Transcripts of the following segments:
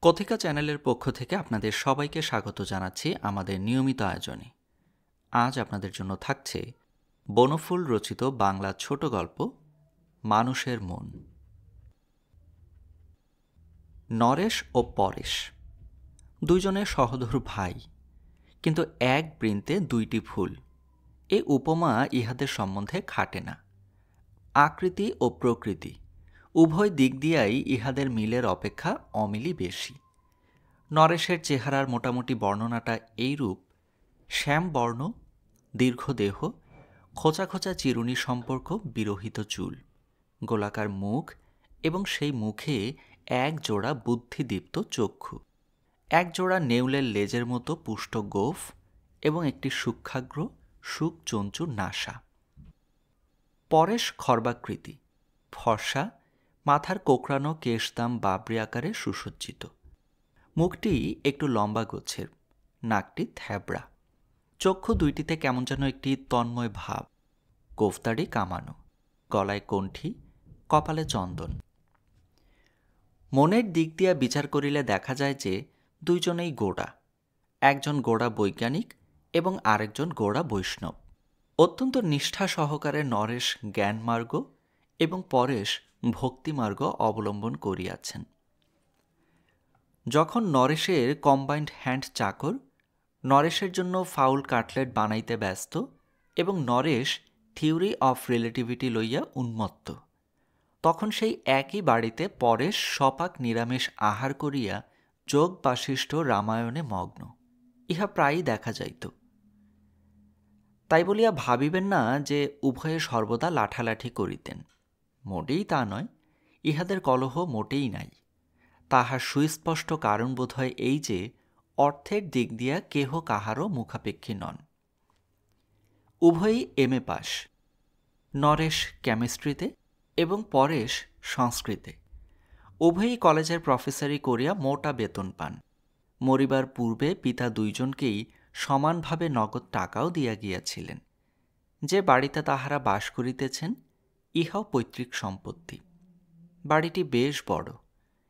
কথিকা চ্যানেলের পক্ষ থেকে আপনাদের সবাইকে স্বাগত জানাচ্ছি আমাদের নিয়মিত আয়োজনে। আজ আপনাদের জন্য থাকছে বনফুল রচিত বাংলা ছোট গল্প মানুষের মন। নরেশ ও পরেশ দুইজনে সহোদর ভাই, কিন্তু এক বৃন্তে দুইটি ফুল, এ উপমা ইহাদের সম্বন্ধে খাটে না। আকৃতি ও প্রকৃতি উভয় দিক দিয়াই ইহাদের মিলের অপেক্ষা অমিলই বেশি। নরেশের চেহারার মোটামুটি বর্ণনাটা এইরূপ: শ্যামবর্ণ, দীর্ঘ দেহ, খোঁচা খোঁচা চিরুনি সম্পর্ক বিরহিত চুল, গোলাকার মুখ এবং সেই মুখে এক জোড়া বুদ্ধিদীপ্ত চক্ষু, এক জোড়া নেউলের লেজের মতো পুষ্ট গোঁফ এবং একটি সূক্ষ্মাগ্র সুকচঞ্চু নাসা। পরেশ খর্বাকৃতি, ফর্সা, মাথার কোকড়ানো কেশদাম বাবরি আকারে সুসজ্জিত, মুখটি একটু লম্বা গোছের, নাকটি থ্যাবড়া, চক্ষু দুইটিতে কেমন যেন একটি তন্ময় ভাব, গোফদাড়ি কামানো, গলায় কণ্ঠি, কপালে চন্দন। মনের দিক দিয়া বিচার করিলে দেখা যায় যে দুইজনেই গোড়া, একজন গোড়া বৈজ্ঞানিক এবং আরেকজন গোড়া বৈষ্ণব। অত্যন্ত নিষ্ঠা সহকারে নরেশ জ্ঞানমার্গ এবং পরেশ ভক্তিমার্গ অবলম্বন করিয়াছেন। যখন নরেশের কম্বাইন্ড হ্যান্ড চাকর নরেশের জন্য ফাউল কাটলেট বানাইতে ব্যস্ত এবং নরেশ থিওরি অফ রিলেটিভিটি লইয়া উন্মত্ত, তখন সেই একই বাড়িতে পরেশ সপাক নিরামিষ আহার করিয়া যোগ বাশিষ্ঠ রামায়ণে মগ্ন, ইহা প্রায়ই দেখা যাইত। তাই বলিয়া ভাবিবেন না যে উভয়ে সর্বদা লাঠালাঠি করিতেন, মোটেই তা নয়। ইহাদের কলহ মোটেই নাই। তাহার সুস্পষ্ট কারণ বোধ হয় এই যে অর্থের দিক দিয়া কেহ কাহারও মুখাপেক্ষী নন। উভয়ই এমএ পাস, নরেশ কেমিস্ট্রিতে এবং পরেশ সংস্কৃতে। উভয়ই কলেজের প্রফেসরি করিয়া মোটা বেতন পান। মরিবার পূর্বে পিতা দুইজনকেই সমানভাবে নগদ টাকাও দিয়া গিয়াছিলেন। যে বাড়িতে তাহারা বাস করিতেছেন ইহাও পৈতৃক সম্পত্তি। বাড়িটি বেশ বড়,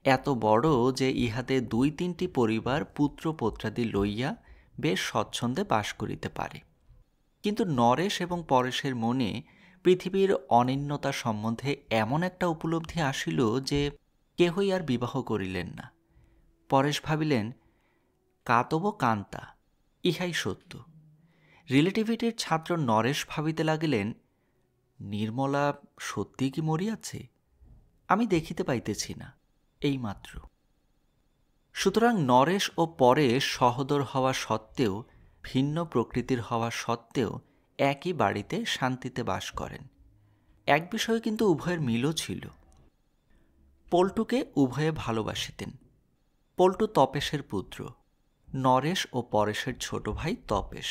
এত বড় যে ইহাতে 2-3টি পরিবার পুত্র পৌত্রাদি লইয়া বেশ স্বচ্ছন্দে বাস করিতে পারে। কিন্তু নরেশ এবং পরেশের মনে পৃথিবীর অনিন্যতা সম্বন্ধে এমন একটা উপলব্ধি আসিল যে কেহই আর বিবাহ করিলেন না। পরেশ ভাবিলেন, কাতব কান্তা, ইহাই সত্য। রিলেটিভিটির ছাত্র নরেশ ভাবিতে লাগিলেন, নির্মলা সত্যি কি মরিয়াছে? আমি দেখিতে পাইতেছি না, এইমাত্র। সুতরাং নরেশ ও পরেশ সহোদর হওয়া সত্ত্বেও, ভিন্ন প্রকৃতির হওয়া সত্ত্বেও একই বাড়িতে শান্তিতে বাস করেন। এক বিষয়ে কিন্তু উভয়ের মিলও ছিল। পল্টুকে উভয়ে ভালোবাসিতেন। পল্টু তপেশের পুত্র, নরেশ ও পরেশের ছোট ভাই তপেশ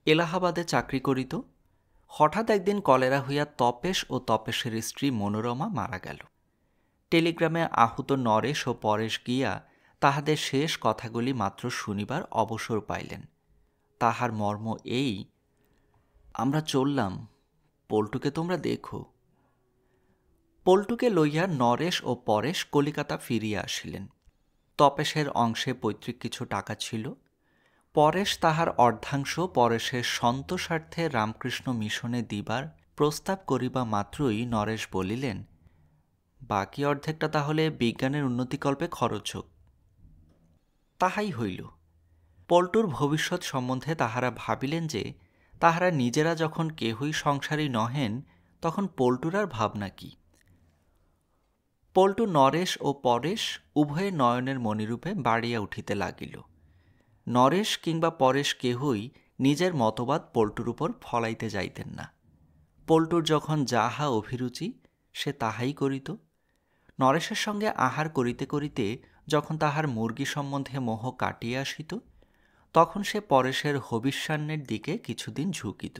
এলাহাবাদে চাকরি করিত। হঠাৎ একদিন কলেরা হইয়া তপেশ ও তপেশের স্ত্রী মনোরমা মারা গেল। টেলিগ্রামে আহুত নরেশ ও পরেশ গিয়া তাহাদের শেষ কথাগুলি মাত্র শুনিবার অবসর পাইলেন। তাহার মর্ম এই, আমরা চললাম, পল্টুকে তোমরা দেখো। পল্টুকে লইয়া নরেশ ও পরেশ কলিকাতা ফিরিয়া আসিলেন। তপেশের অংশে পৈতৃক কিছু টাকা ছিল। পরেশ তাহার অর্ধাংশ পরেশের সন্তোষার্থে রামকৃষ্ণ মিশনে দিবার প্রস্তাব করিবা মাত্রই নরেশ বলিলেন, বাকি অর্ধেকটা তাহলে বিজ্ঞানের উন্নতিকল্পে খরচ হোক। তাহাই হইল। পল্টুর ভবিষ্যৎ সম্বন্ধে তাহারা ভাবিলেন যে তাহারা নিজেরা যখন কেহই সংসারী নহেন, তখন পল্টুর আর ভাবনা কি। পল্টু নরেশ ও পরেশ উভয়ে নয়নের মণিরূপে বাড়িয়া উঠিতে লাগিল। নরেশ কিংবা পরেশ কেহই নিজের মতবাদ পল্টুর উপর ফলাইতে যাইতেন না। পল্টুর যখন যাহা অভিরুচি সে তাহাই করিত। নরেশের সঙ্গে আহার করিতে করিতে যখন তাহার মুরগি সম্বন্ধে মোহ কাটিয়া আসিত, তখন সে পরেশের হবিষ্যান্নের দিকে কিছুদিন ঝুঁকিত।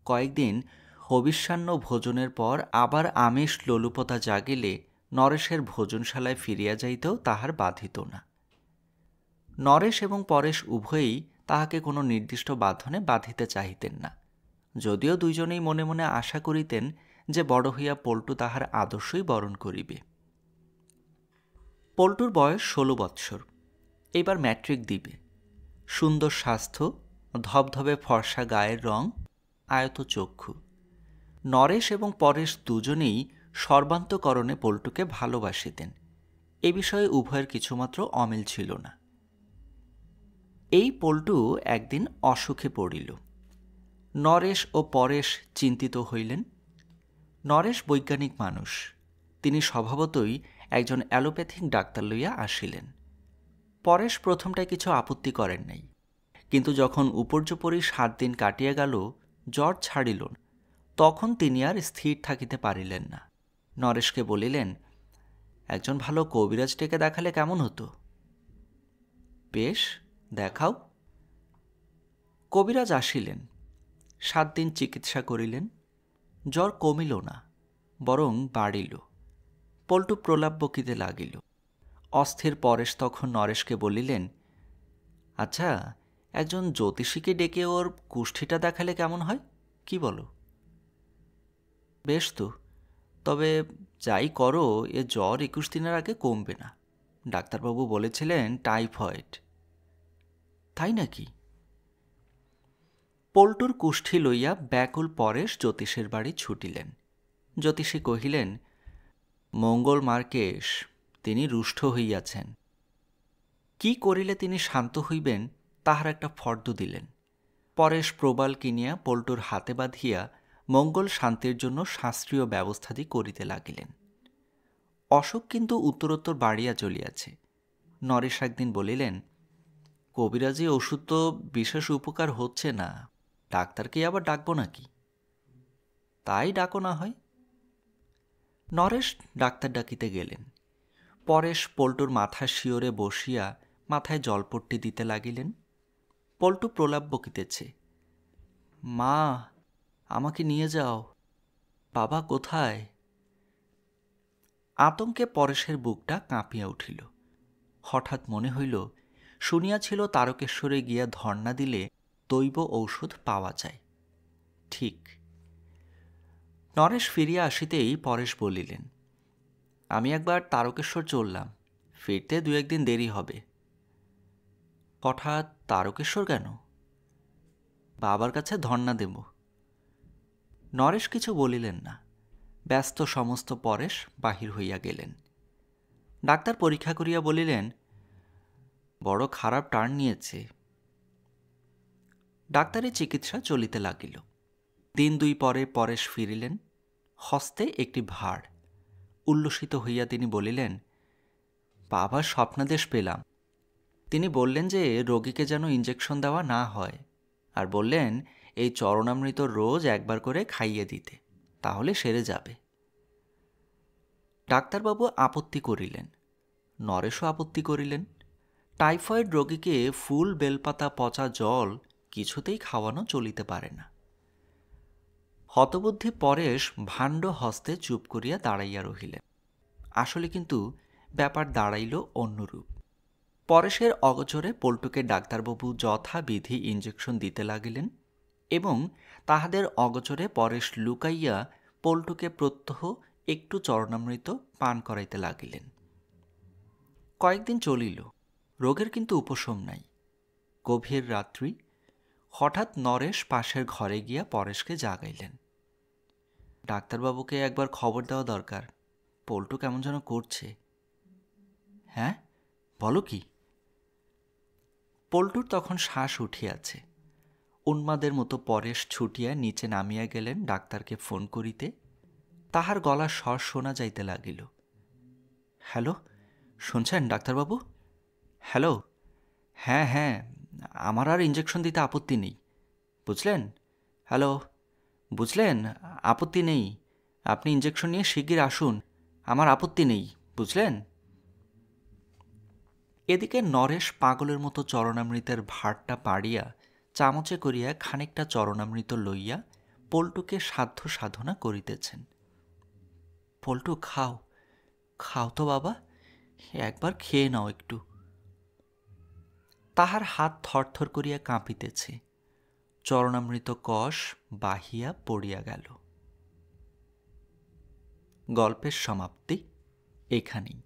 কয়েকদিন হবিষ্যান্ন ভোজনের পর আবার আমিষ লোলুপতা জাগিলে নরেশের ভোজনশালায় ফিরিয়া যাইতেও তাহার বাধিত না। নরেশ এবং পরেশ উভয়েই তাহাকে কোনো নির্দিষ্ট বাঁধনে বাঁধিতে চাহিতেন না, যদিও দুইজনেই মনে মনে আশা করিতেন যে বড় হইয়া পল্টু তাহার আদর্শই বরণ করিবে। পল্টুর বয়স 16 বৎসর, এবার ম্যাট্রিক দিবে। সুন্দর স্বাস্থ্য, ধবধবে ফর্সা গায়ের রং, আয়ত চক্ষু। নরেশ এবং পরেশ দুজনেই সর্বান্তকরণে পল্টুকে ভালোবাসিতেন। এ বিষয়ে উভয়ের কিছুমাত্র অমিল ছিল না। এই পল্টু একদিন অসুখে পড়িল। নরেশ ও পরেশ চিন্তিত হইলেন। নরেশ বৈজ্ঞানিক মানুষ, তিনি স্বভাবতই একজন অ্যালোপ্যাথিক ডাক্তার লইয়া আসিলেন। পরেশ প্রথমটায় কিছু আপত্তি করেন নাই, কিন্তু যখন উপর্যুপরি 7 দিন কাটিয়া গেল, জ্বর ছাড়িল, তখন তিনি আর স্থির থাকিতে পারিলেন না। নরেশকে বলিলেন, একজন ভালো কবিরাজ ডেকে দেখালে কেমন হতো? বেশ, দেখাও। কবিরাজ আসিলেন, 7 দিন চিকিৎসা করিলেন। জ্বর কমিল না, বরং বাড়িল। পল্টু প্রলাপ বকিতে লাগিল। অস্থির পরেশ তখন নরেশকে বলিলেন, আচ্ছা, একজন জ্যোতিষীকে ডেকে ওর কুষ্ঠিটা দেখালে কেমন হয়, কি বলো? বেশ তো, তবে যাই করো, এ জ্বর 21 দিনের আগে কমবে না। ডাক্তারবাবু বলেছিলেন টাইফয়েড। তাই নাকি? পল্টুর কুষ্ঠি লইয়া ব্যাকুল পরেশ জ্যোতিষের বাড়ি ছুটিলেন। জ্যোতিষী কহিলেন, মঙ্গল মার্কেশ, তিনি রুষ্ট হইয়াছেন। কি করিলে তিনি শান্ত হইবেন তাহার একটা ফর্দ দিলেন। পরেশ প্রবাল কিনিয়া পল্টুর হাতে বাঁধিয়া মঙ্গল শান্তির জন্য শাস্ত্রীয় ব্যবস্থাদি করিতে লাগিলেন। অসুখ কিন্তু উত্তরোত্তর বাড়িয়া চলিয়াছে। নরেশ একদিন বলিলেন, কবিরাজি ওষুধ তো বিশেষ উপকার হচ্ছে না, ডাক্তারকে আবার ডাকবো নাকি? তাই ডাকো না হয়। নরেশ ডাক্তার ডাকিতে গেলেন। পরেশ পল্টুর মাথার শিওরে বসিয়া মাথায় জলপট্টি দিতে লাগিলেন। পল্টু প্রলাপ বকিতেছে, মা, আমাকে নিয়ে যাও, বাবা কোথায়? আতঙ্কে পরেশের বুকটা কাঁপিয়া উঠিল। হঠাৎ মনে হইল, শুনিয়াছিল তারকেশ্বরে গিয়া ধর্ণা দিলে দৈব ঔষধ পাওয়া যায়। ঠিক। নরেশ ফিরিয়া আসিতেই পরেশ বলিলেন, আমি একবার তারকেশ্বর চললাম, ফিরতে 2-1 দিন দেরি হবে। হঠাৎ তারকেশ্বর কেন? বাবার কাছে ধর্ণা দেব। নরেশ কিছু বলিলেন না। ব্যস্ত সমস্ত পরেশ বাহির হইয়া গেলেন। ডাক্তার পরীক্ষা করিয়া বলিলেন, বড় খারাপ টার্ন নিয়েছে। ডাক্তারের চিকিৎসা চলিতে লাগিল। 1 2 পরে পরেশ ফিরিলেন, হস্তে একটি ভাঁড়। উল্লসিত হইয়া তিনি বলিলেন, বাবার স্বপ্নাদেশ পেলাম। তিনি বললেন যে রোগীকে যেন ইঞ্জেকশন দেওয়া না হয়, আর বললেন এই চরণামৃত রোজ একবার করে খাইয়ে দিতে, তাহলে সেরে যাবে। ডাক্তারবাবু আপত্তি করিলেন, নরেশও আপত্তি করিলেন। টাইফয়েড রোগীকে ফুল বেলপাতা পচা জল কিছুতেই খাওয়ানো চলিতে পারে না। হতবুদ্ধি পরেশ ভাণ্ড হস্তে চুপ করিয়া দাঁড়াইয়া রহিলেন। আসলে কিন্তু ব্যাপার দাঁড়াইল অন্যরূপ। পরেশের অগোচরে পল্টুকে ডাক্তারবাবু যথাবিধি ইঞ্জেকশন দিতে লাগিলেন এবং তাহাদের অগোচরে পরেশ লুকাইয়া পল্টুকে প্রত্যহ একটু চরণামৃত পান করাইতে লাগিলেন। কয়েকদিন চলিল, রোগের কিন্তু উপশম নাই। গভীর রাত্রি, হঠাৎ নরেশ পাশের ঘরে গিয়া পরেশকে জাগাইলেন। ডাক্তারবাবুকে একবার খবর দেওয়া দরকার, পল্টু কেমন যেন করছে। হ্যাঁ, বলো কি? পল্টুর তখন শ্বাস উঠিয়াছে। উন্মাদের মতো পরেশ ছুটিয়া নিচে নামিয়া গেলেন ডাক্তারকে ফোন করিতে। তাহার গলার স্বর শোনা যাইতে লাগিল। হ্যালো, শুনছেন ডাক্তারবাবু? হ্যালো, হ্যাঁ হ্যাঁ, আমার আর ইঞ্জেকশন দিতে আপত্তি নেই, বুঝলেন? হ্যালো, বুঝলেন, আপত্তি নেই, আপনি ইঞ্জেকশন নিয়ে শিগগির আসুন, আমার আপত্তি নেই, বুঝলেন? এদিকে নরেশ পাগলের মতো চরণামৃতের ভাঁড়টা পাড়িয়া চামচে করিয়া খানিকটা চরণামৃত লইয়া পল্টুকে সাধ্য সাধনা করিতেছেন। পল্টু, খাও, খাও তো বাবা, একবার খেয়ে নাও একটু। তাহার হাত থরথর করিয়া কাঁপিতেছে। চরণামৃত কষ বাহিয়া পড়িয়া গেল। গল্পের সমাপ্তি এখানেই।